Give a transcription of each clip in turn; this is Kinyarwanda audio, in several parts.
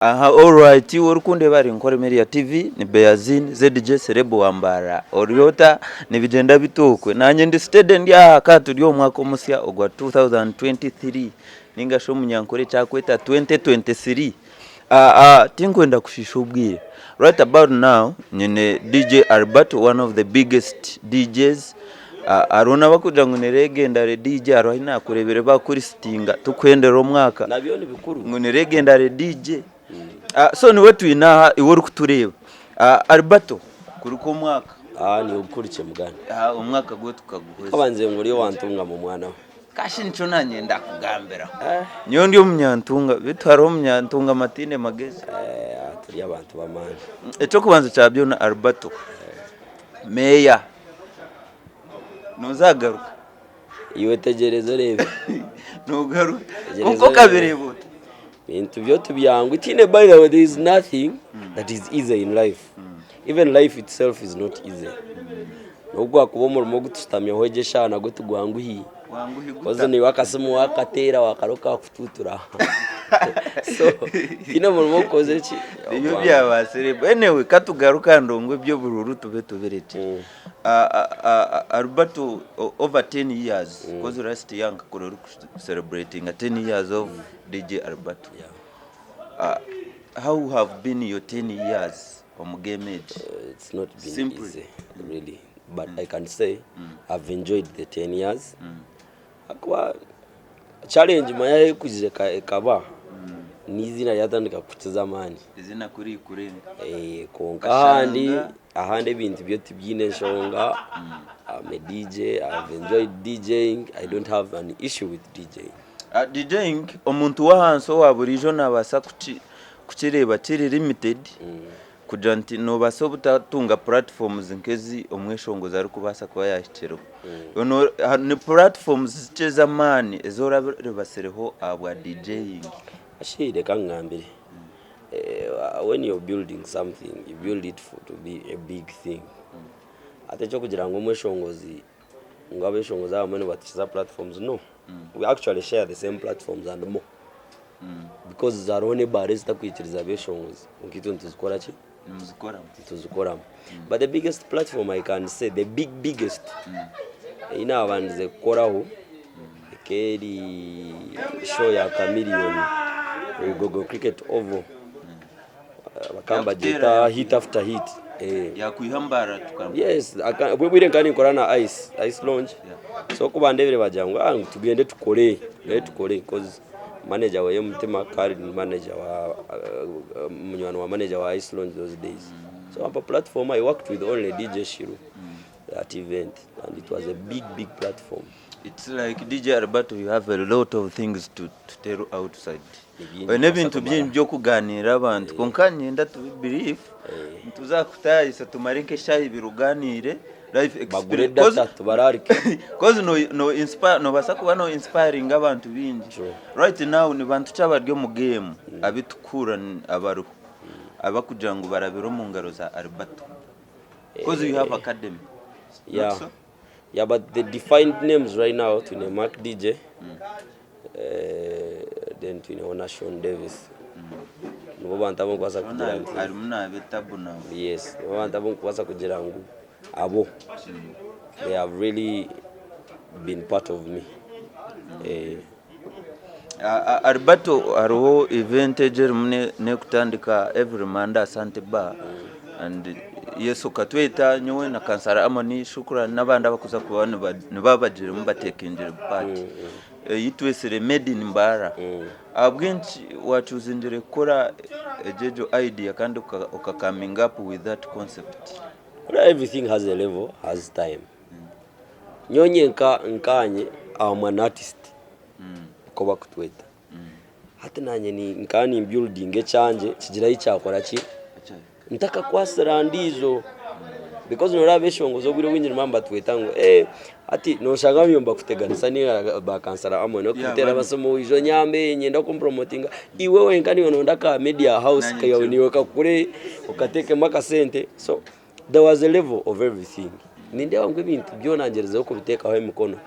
Aha, alright, urukunde bari NKORE MEDIA TV ni Beazine ZJ Celeb Mbarara Oriota ni bigenda bitukwe nanye ndi student ya katu ryo mwaka musya ogwa 2023 ninga sho munyankore cyakweta 2023 tinkwenda kushisha ubwire. Right about now nyine DJ Alberto, one of the biggest DJs, arona bakugira ngo neregendare DJ arohina kurebere bakuri stinga tukwendera umwaka nabyo ni bikuru ngo neregendare DJ. So ni wetu inaha iwori kutureba. Alberto kuri ko mwaka ni ukurikiye mugani umwaka gwe tukaguhoza kabanze ngo uri wantunga mu mwana we kashi nico nanye ndakugambira niyo ndi umnyantunga bitwaro umnyantunga Matine Magezi turi abantu bamana eco kubanza cyabyo na Alberto meya nuzagaruka iwe tegereza rebe nugaruka kuko kabirebo into byo tubyangu itine. By the way, there is nothing that is easy in life. Even life itself is not easy. Nubwo akubomora mo gutustamya hogesha na gutugwanguhi koze ni wakasimu wakatera wakaroka kututura so kino mo koze ki iyo byabasire anyway katugaruka ndongwe byo bururu tube tuberete. Alberto over 10 years because last young celebrating 10 years of DJ Alberto. How have been your 10 years on game age? It's not been simple. Easy, really. But I can say I've enjoyed the 10 years. Akwa challenge mayaye kuzireka kaba nizina yatandika kutizamani izina kuri kurenga konka ahandi bintu byo tubyine shonga. I'm a DJ. I've enjoyed DJing. I don't have an issue with DJing. DJing omuntu wahanso waburijo nabasa kukireba kiri limited kujanti no baso butatunga platforms nkezi omweshongo zari kubasa kwa yashikero ono ni platforms z'amani ezora basereho abwa DJing ashire kangambire. When you're building something, you build it to be a big thing. Atecho kugira ngo mweshongozi ngabe shongoza amane batiza platforms no. We actually share the same platforms and more. Because zarone bares takwitiriza beshongozi ukitu ntuzikora ki tuzikora. But the biggest platform I can say, the biggest ina abanze koraho keri show ya chameleon Google Cricket Oval bakamba jeta hit after hit ya kuihambara tukamba. Yes, we didn't can korana ice launch. So kubandebere bajangwa tugende tukore because manager wa Mutima Kari manager wa munywano wa manager wa ice launch those days. So on a platform I worked with only DJ Shiru that event, and it was a big platform. It's like DJ Alberto, you have a lot of things to tell outside. When even to be byo kuganira abantu konkanye nda to believe tuzakutayisa tumarike shayi biruganire life experience because no inspire no basakuba no inspiring abantu bingi. Right now ni bantu cyabaryo mu game abitukura abaru abakugira ngo barabiro mu ngaro za Alberto because you have academy. Yeah, but the defined names right now to Mark DJ, then to Nation Davis. No one tabon kwasa kugira ngo arumuna betabu na. Yes, no one tabon kwasa kugira ngo abo. They have really been part of me. Alberto aro event ejerumne ne kutandika every Monday Asante Bar and yesu katweta nyowe na kansara amani shukura nabanda bakuza kubana nibabajire mubatekinjire party yitwesere made in Mbarara. Abwenchi wachuzinjire kora ejejo idea kandi coming up with that concept. Everything has a level, has time. Nyonye nkanye I'm an artist. Kuba kutweta hati nanye ni nkani building ecanje kigira icyakora ki ntaka kwasara ndizo because no beshongo zo biro winjira mamba tweta ngo ati no shaka myomba kuteganisa ni bakansara amwe no kutera basomo ijo nyambe nyenda compromotinga iwe wenkani wono ndaka media house kayo niwe kakure ukateke maka sente. So there was a level of everything. Ninde wangwe bintu byo nangereza ko biteka aho imikono.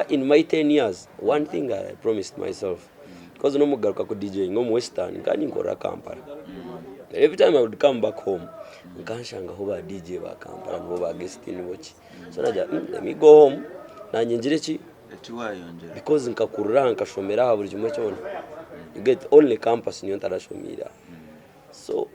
In my 10 years, one thing I promised myself, because no mugaruka ku DJ ngo mu Western kandi nkora Kampala. Every time I would come back home nkanshanga ho ba DJ ba Kampala no ba guest ni boki. So naja let me go home nanye ngire ki etiwayongera because nkakurura nkashomera ha buri kimwe cyone. You get only campus niyo ntarashomira. So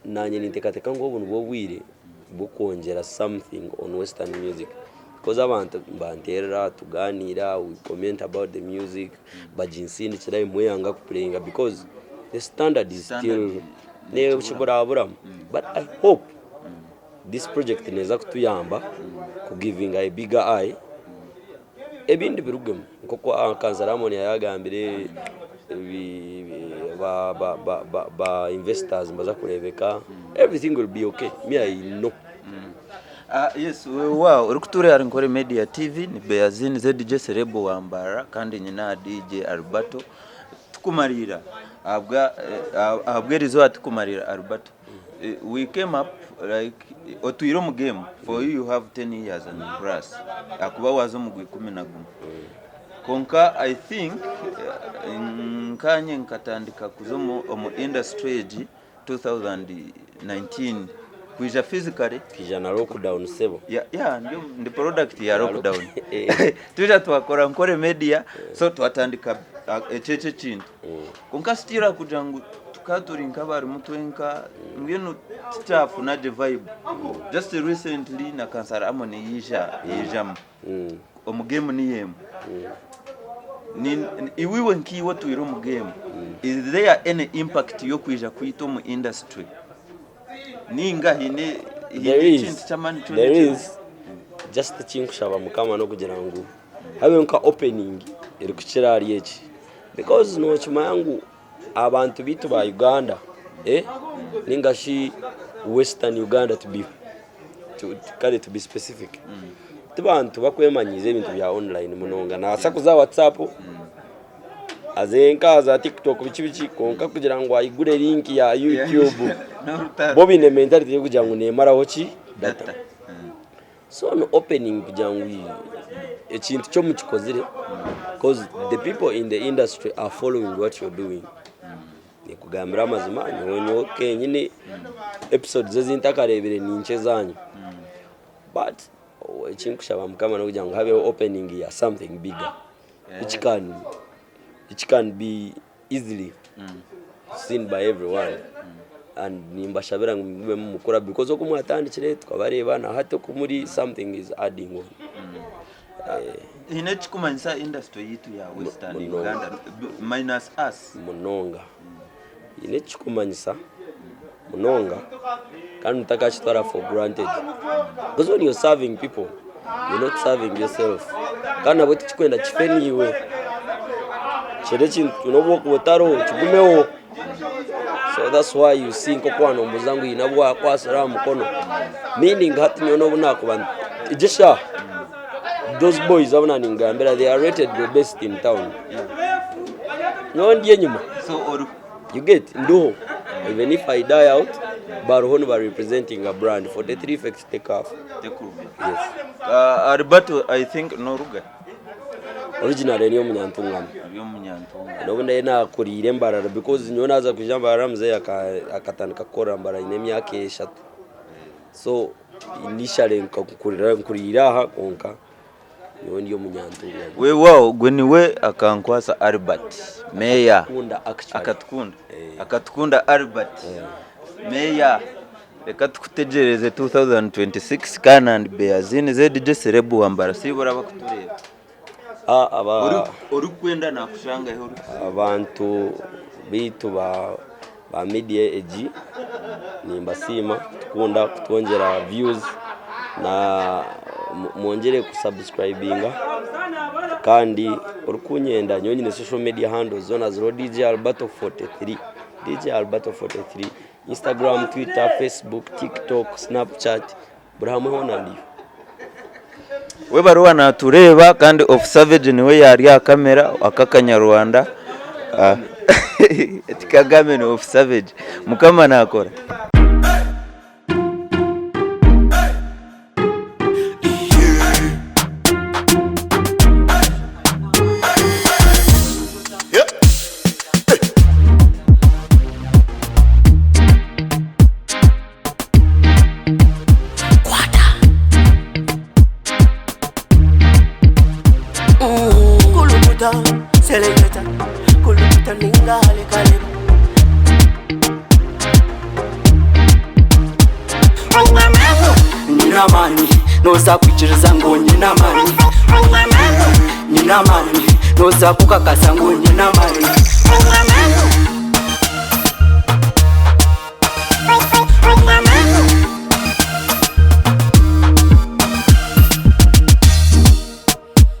nanye nitekateka ngo ubuntu bwo bwire bwo kongera something on Western music. Because abantu banterera tuganira, we comment about the music, bajinsini chidaye mweyanga kuplayinga because the standard is still ne ushobora aburamu. But I hope this project neza kutuyamba ku giving a bigger eye ebindi birugemu nkoko akanzaramoni yagambire ba investors mbaza kurebeka everything will be okay. Me I know. Yes, wow, urukuture Ankole Media TV ni Beazine ZDJ Celeb wa Mbarara kandi nyina DJ Alberto tukumarira abwerizo atukumarira Alberto. We came up like otuyiro mu game for you have 10 years and plus akuba wazo mu 11 konka I think nkanye nkatandika kuzomo omu industry 2019 kuija physically kija na lockdown sebo ndio the product ya lockdown tuja twakora Ankole Media so twatandika echeche chintu konka stira kujangu tukaturinka bari mutwenka ngeno staff na the vibe just recently na kansara amone yijam omugame ni yemu ni iwiwe nkiwo tuyiro mu game is there any impact yo kuija kwito mu industry ninga hine there is just chinkushaba mukama no kugira ngo habe nka opening iri kuchirari yechi because no chuma yangu abantu bitu ba Uganda ninga shi Western Uganda to be specific tubantu bakwemanyize ibintu bya online munonga na sakuza WhatsApp azenka za TikTok bici konka kugira ngo ayigure link ya YouTube bobi ne mentality yo kugira ngo nemara hoki data so no opening kugira ngo ekintu cyo mukikozire because the people in the industry are following what you're doing ni kugambira amazima nyonyo kenyine episodes zintakarebere ninche zanyu but ekintu kushaba mukama no kugira ngo habe opening ya something bigger which can be easily seen by everyone and nimbashabira ngube mukora because okumwatandikire twabareba na hato kumuri something is adding on kumanyisa industry yitu ya Western Uganda minus us munonga kumanyisa munonga kandi utakachitwara for granted because when you're serving people you're not serving yourself kana boti chikwenda chifeniwe cherechi unobo kubotaro chigumewo so that's why you see nkokwana mbuzangu inabwa kwa salamu kono meaning hati nyono bunako bantu ijesha those boys abana ningambera they are rated the best in town ndiye nyuma so you get ndo even if I die out Baruhoni were representing a brand for the 3 effects take off yes Alberto I think Noruga original niyo munyantungamo ndabona yena kurire Mbarara because nyona aza kujamba mzee akatandika kora Mbarara ine myaka 3 so initially nkurira aha konka ndiyo munyantungamo we wow gweniwe akankwasa Albert meya akatukunda Albert meya reka tukutegereze 2026 kana and Beazine ZDJ Celeb wa Mbarara sibora bakutureba urukwenda nakushanga he abantu bitu ba media age nimbasima tukunda kutwongera views na mwongere kusubscribinga kandi urukunyenda nyonyine social media handles zona zero DJ Alberto 43 Instagram, Twitter, Facebook, TikTok, Snapchat burahamwe honandi we baruwa natureba kandi of savage niwe yari ya kamera akakanya Rwanda Kagame of savage mukama nakora kulukuta selector kulukuta lingale kale nina mani noza kuchiriza ngo nina mani nina mani noza kukakasa ngo nina mani